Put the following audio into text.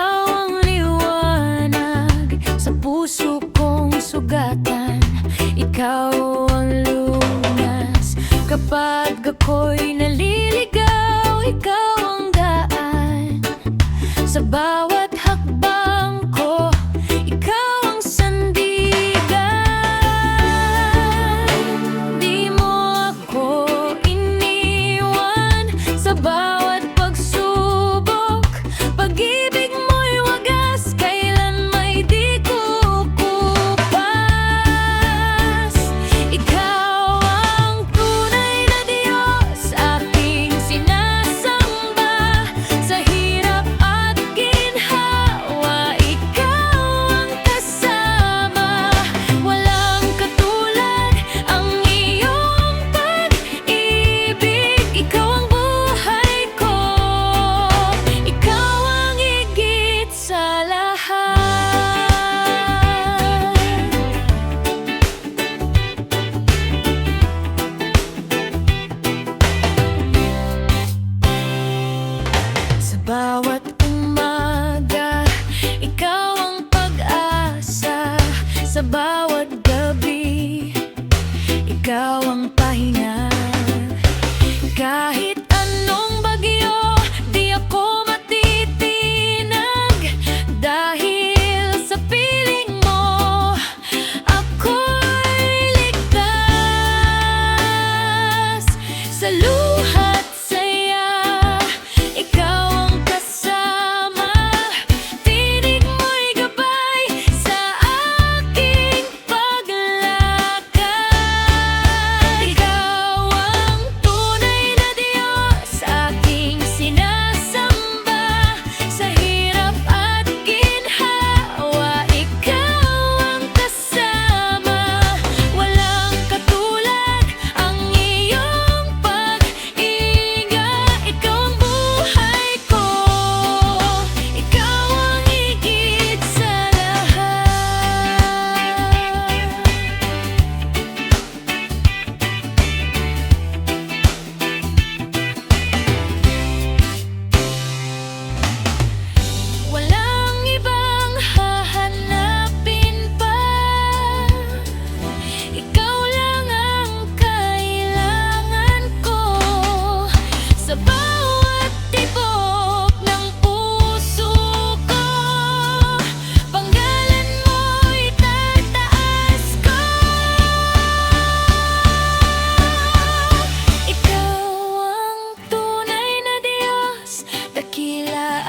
Ikaw ang liwanag sa puso kong sugatan. Ikaw ang lunas kapag ako'y naliligaw. Ikaw ang daan sa bawat hakbang ko. Ikaw ang sandigan. Di mo ako iniwan sa bawat pagsubok. Pag-ibig mo'y wagas, kailan may di kukupas. Ikaw ang tunay na Diyos, aking sinasamba. Sa hirap at ginhawa, ikaw ang kasama. Walang katulad ang iyong pag-ibig. Ikaw ang buhay ko, ikaw ang higit sa lahat. Sa bawat umaga, ikaw ang pag-asa. Sa bawat gabi, ikaw ang pahinga. Kahit anong bagyo, di ako matitinag. Dahil sa piling mo, ako'y ligtas. Sa luha't saya, ikaw ang kasama. Tinig mo'y gabay sa aking paglakad. Ikaw ang tunay na Diyos, aking sinasamba. Sa hirap at ginhawa, ikaw ang kasama. Walang katulad ang iyong pag-ingat. Ikaw ang buhay ko, ikaw ang higit sa lahat. Walang ibang hahanapin pa. Ikaw lang ang kailangan ko. Sa bawat tibok ng puso ko, panggalan mo'y tataas ko. Ikaw ang tunay na Diyos, dakila